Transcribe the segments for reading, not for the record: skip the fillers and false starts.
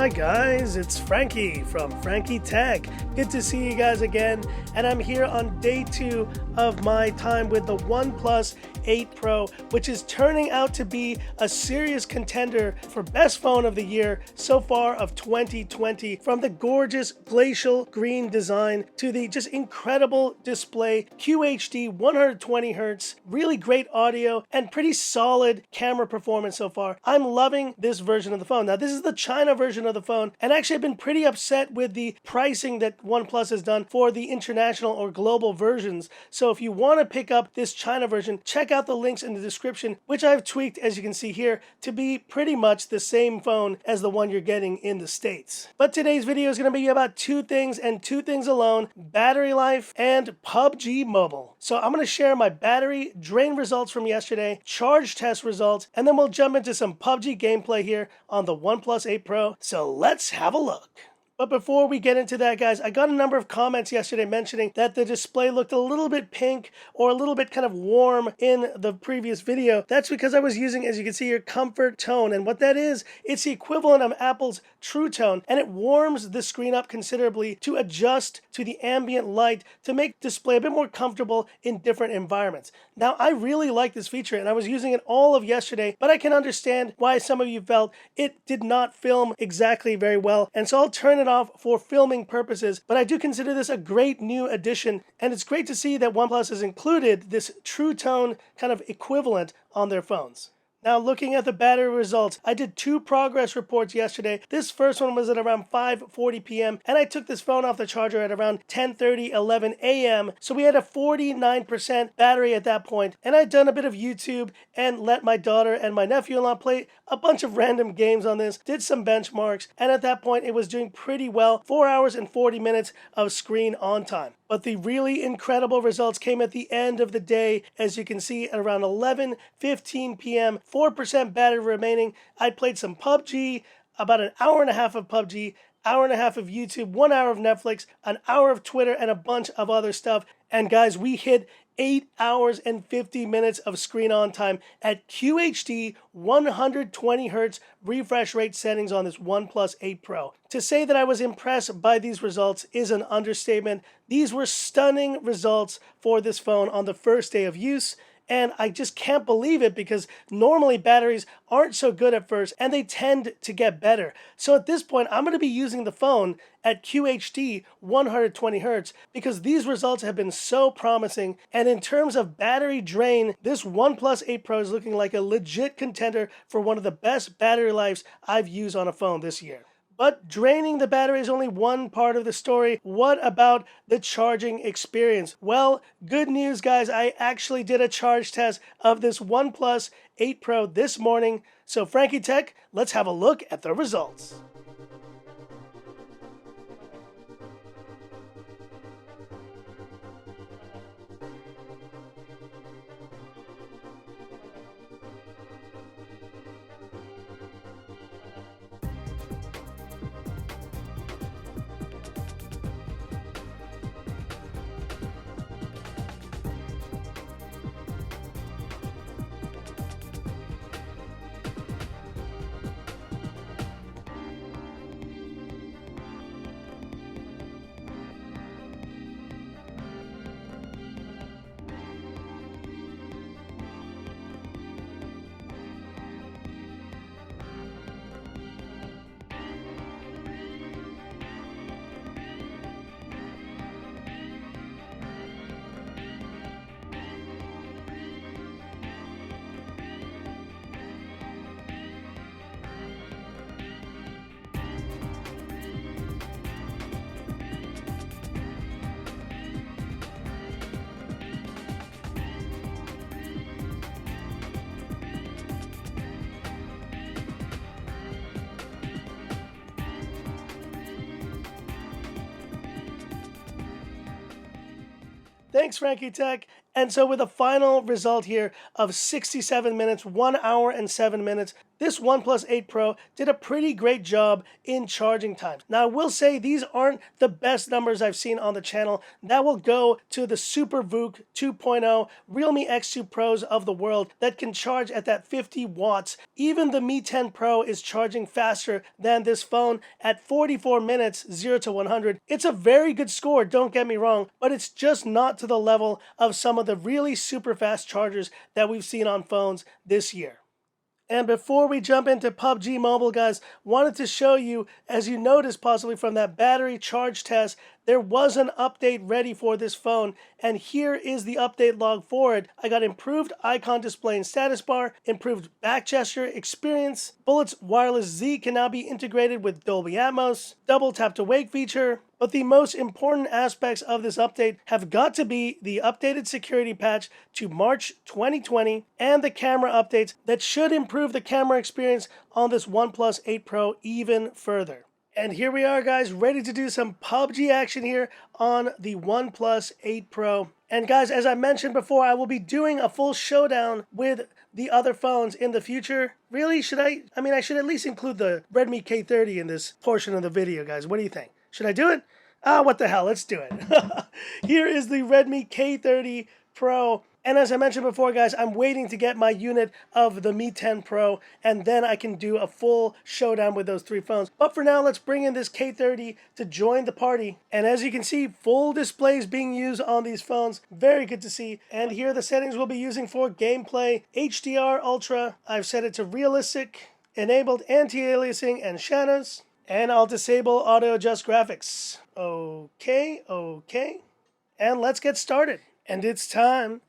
Hi guys, it's Frankie from Frankie Tech. Good to see you guys again, and I'm here on day 2 of my time with the OnePlus 8 Pro, which is turning out to be a serious contender for best phone of the year so far of 2020. From the gorgeous glacial green design to the just incredible display, QHD 120Hz, really great audio, and pretty solid camera performance so far. I'm loving this version of the phone. Now, this is the China version of the phone, and actually I've been pretty upset with the pricing that OnePlus has done for the international or global versions. So if you want to pick up this China version, check out the links in the description, which I've tweaked, as you can see here, to be pretty much the same phone as the one you're getting in the States. But today's video is going to be about two things and two things alone: battery life and PUBG Mobile. So I'm going to share my battery drain results from yesterday, charge test results, and then we'll jump into some PUBG gameplay here on the OnePlus 8 Pro. So let's have a look. But before we get into that, guys, I got a number of comments yesterday mentioning that the display looked a little bit pink or a little bit kind of warm in the previous video. That's because I was using, as you can see here, Comfort Tone. And what that is, it's the equivalent of Apple's True Tone, and it warms the screen up considerably to adjust to the ambient light to make display a bit more comfortable in different environments. Now, I really like this feature, and I was using it all of yesterday, but I can understand why some of you felt it did not film exactly very well. And so I'll turn it off for filming purposes, but I do consider this a great new addition, and it's great to see that OnePlus has included this True Tone kind of equivalent on their phones. Now, looking at the battery results, I did 2 progress reports yesterday. This first one was at around 5:40 p.m. and I took this phone off the charger at around 10:30, 11 a.m. So we had a 49% battery at that point, and I'd done a bit of YouTube and let my daughter and my nephew-in-law play a bunch of random games on this, did some benchmarks, and at that point it was doing pretty well. 4 hours and 40 minutes of screen on time. But the really incredible results came at the end of the day, as you can see at around 11:15 p.m., 4% battery remaining. I played some PUBG, about an hour and a half of PUBG, hour and a half of YouTube, 1 hour of Netflix, an hour of Twitter, and a bunch of other stuff. And guys, we hit 8 hours and 50 minutes of screen on time at QHD 120Hz refresh rate settings on this OnePlus 8 Pro. To say that I was impressed by these results is an understatement. These were stunning results for this phone on the first day of use. And I just can't believe it, because normally batteries aren't so good at first and they tend to get better. So at this point, I'm going to be using the phone at QHD 120Hz because these results have been so promising. And in terms of battery drain, this OnePlus 8 Pro is looking like a legit contender for one of the best battery lives I've used on a phone this year. But draining the battery is only one part of the story. What about the charging experience? Well, good news, guys. I actually did a charge test of this OnePlus 8 Pro this morning. So Frankie Tech, let's have a look at the results. Thanks, Frankie Tech. And so with a final result here of 67 minutes, 1 hour and 7 minutes, this OnePlus 8 Pro did a pretty great job in charging times. Now I will say these aren't the best numbers I've seen on the channel. That will go to the Super VOOC 2.0 Realme X2 Pros of the world that can charge at that 50 watts. Even the Mi 10 Pro is charging faster than this phone at 44 minutes 0 to 100. It's a very good score, don't get me wrong, but it's just not to the level of some of the really super fast chargers that we've seen on phones this year. And before we jump into PUBG Mobile, guys, wanted to show you, as you noticed possibly from that battery charge test, there was an update ready for this phone, and here is the update log for it. I got improved icon display and status bar, improved back gesture experience, Bullet's Wireless Z can now be integrated with Dolby Atmos, double tap to wake feature, but the most important aspects of this update have got to be the updated security patch to March 2020 and the camera updates that should improve the camera experience on this OnePlus 8 Pro even further. And here we are, guys, ready to do some PUBG action here on the OnePlus 8 Pro. And guys, as I mentioned before, I will be doing a full showdown with the other phones in the future. Really, should I? I mean, I should at least include the Redmi K30 in this portion of the video, guys. What do you think? Should I do it? What the hell, let's do it. Here is the Redmi K30 Pro. And as I mentioned before, guys, I'm waiting to get my unit of the Mi 10 Pro, and then I can do a full showdown with those three phones. But for now, let's bring in this K30 to join the party. And as you can see, full displays being used on these phones. Very good to see. And here are the settings we'll be using for gameplay. HDR Ultra, I've set it to realistic, enabled anti-aliasing and shadows, and I'll disable auto adjust graphics. Okay. And let's get started. And it's time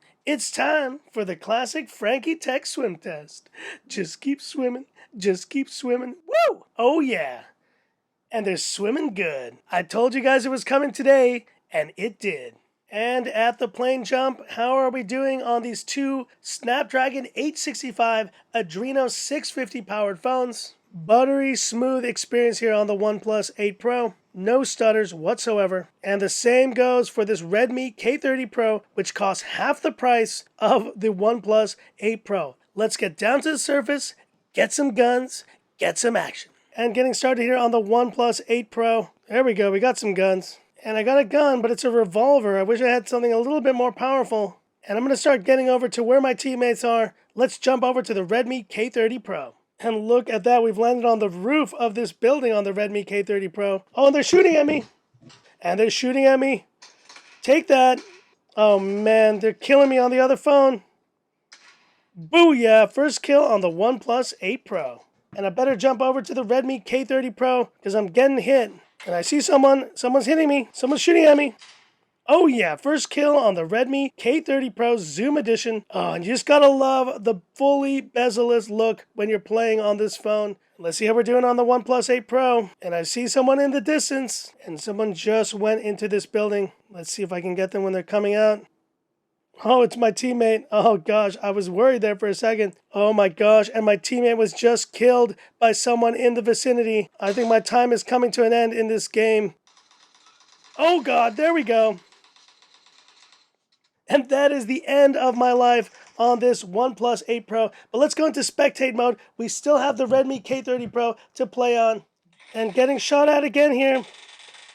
for the classic Frankie Tech swim test. Just keep swimming. Woo! Oh yeah. And they're swimming good. I told you guys it was coming today, and it did. And at the plane jump, how are we doing on these two Snapdragon 865 Adreno 650 powered phones? Buttery smooth experience here on the OnePlus 8 Pro. No stutters whatsoever. And the same goes for this Redmi K30 Pro, which costs half the price of the OnePlus 8 Pro. Let's get down to the surface, get some guns, get some action. And getting started here on the OnePlus 8 Pro. There we go, we got some guns. And I got a gun, but it's a revolver. I wish I had something a little bit more powerful. And I'm going to start getting over to where my teammates are. Let's jump over to the Redmi K30 Pro. And look at that, we've landed on the roof of this building on the Redmi K30 Pro. Oh, and they're shooting at me. Take that. Oh man, they're killing me on the other phone. Booyah, first kill on the OnePlus 8 Pro. And I better jump over to the Redmi K30 Pro because I'm getting hit. And I see someone's hitting me, someone's shooting at me. Oh yeah, first kill on the Redmi K30 Pro Zoom Edition. Oh, and you just gotta love the fully bezel-less look when you're playing on this phone. Let's see how we're doing on the OnePlus 8 Pro. And I see someone in the distance, and someone just went into this building. Let's see if I can get them when they're coming out. Oh, it's my teammate. Oh gosh, I was worried there for a second. Oh my gosh, and my teammate was just killed by someone in the vicinity. I think my time is coming to an end in this game. Oh god, there we go. And that is the end of my life on this OnePlus 8 Pro. But let's go into spectate mode. We still have the Redmi K30 Pro to play on. And getting shot at again here.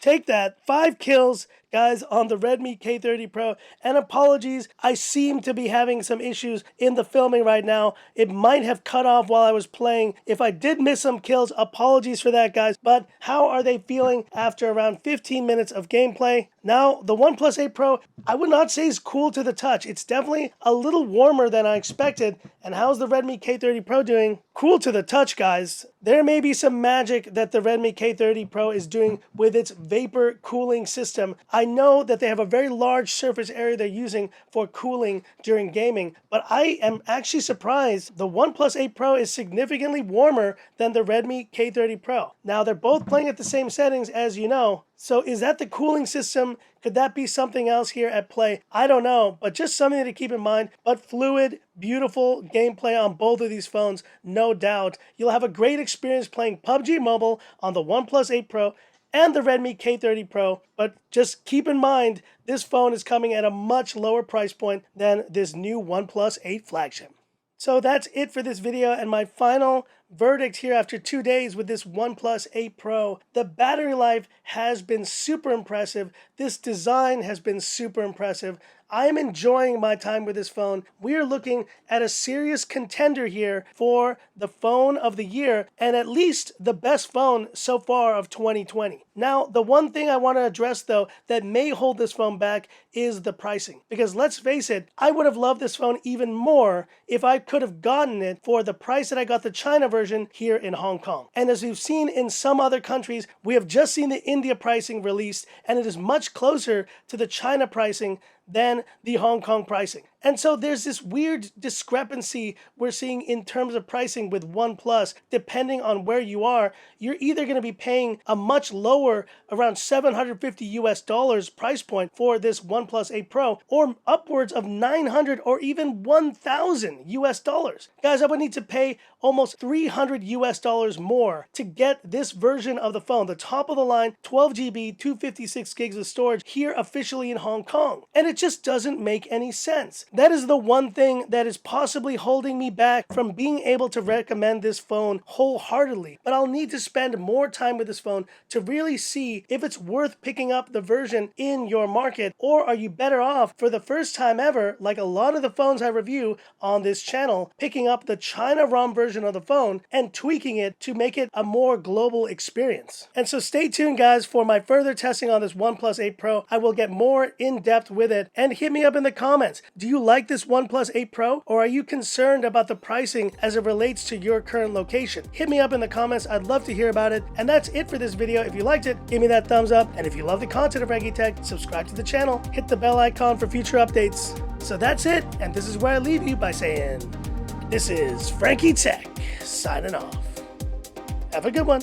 Take that. 5 kills, guys, on the Redmi K30 Pro. And apologies, I seem to be having some issues in the filming right now. It might have cut off while I was playing. If I did miss some kills, apologies for that, guys. But how are they feeling after around 15 minutes of gameplay? Now, the OnePlus 8 Pro, I would not say is cool to the touch. It's definitely a little warmer than I expected. And how's the Redmi K30 Pro doing? Cool to the touch, guys. There may be some magic that the Redmi K30 Pro is doing with its vapor cooling system. I know that they have a very large surface area they're using for cooling during gaming, but I am actually surprised the OnePlus 8 Pro is significantly warmer than the Redmi K30 Pro. Now, they're both playing at the same settings, as you know. So is that the cooling system? Could that be something else here at play? I don't know, but just something to keep in mind. But fluid, beautiful gameplay on both of these phones, no doubt. You'll have a great experience playing PUBG Mobile on the OnePlus 8 Pro and the Redmi K30 Pro. But just keep in mind, this phone is coming at a much lower price point than this new OnePlus 8 flagship. So that's it for this video, and my final verdict here after 2 days with this OnePlus 8 Pro. The battery life has been super impressive. This design has been super impressive. I am enjoying my time with this phone. We are looking at a serious contender here for the phone of the year, and at least the best phone so far of 2020. Now, the one thing I want to address though that may hold this phone back is the pricing. Because let's face it, I would have loved this phone even more if I could have gotten it for the price that I got the China version here in Hong Kong. And as we've seen in some other countries, we have just seen the India pricing released, and it is much closer to the China pricing than the Hong Kong pricing. And so there's this weird discrepancy we're seeing in terms of pricing with OnePlus. Depending on where you are, you're either going to be paying a much lower, around $750 price point for this OnePlus 8 Pro, or upwards of $900 or even $1,000. Guys, I would need to pay almost $300 more to get this version of the phone, the top of the line 12 GB, 256 gigs of storage here officially in Hong Kong. And it just doesn't make any sense. That is the one thing that is possibly holding me back from being able to recommend this phone wholeheartedly. But I'll need to spend more time with this phone to really see if it's worth picking up the version in your market, or are you better off for the first time ever, like a lot of the phones I review on this channel, picking up the China ROM version of the phone and tweaking it to make it a more global experience. And so stay tuned, guys, for my further testing on this OnePlus 8 Pro. I will get more in depth with it, and hit me up in the comments. Do you like this OnePlus 8 Pro, or are you concerned about the pricing as it relates to your current location? Hit me up in the comments. I'd love to hear about it. And that's it for this video. If you liked it, give me that thumbs up. And if you love the content of Frankie Tech, subscribe to the channel, hit the bell icon for future updates. So that's it, and this is where I leave you by saying, this is Frankie Tech signing off. Have a good one.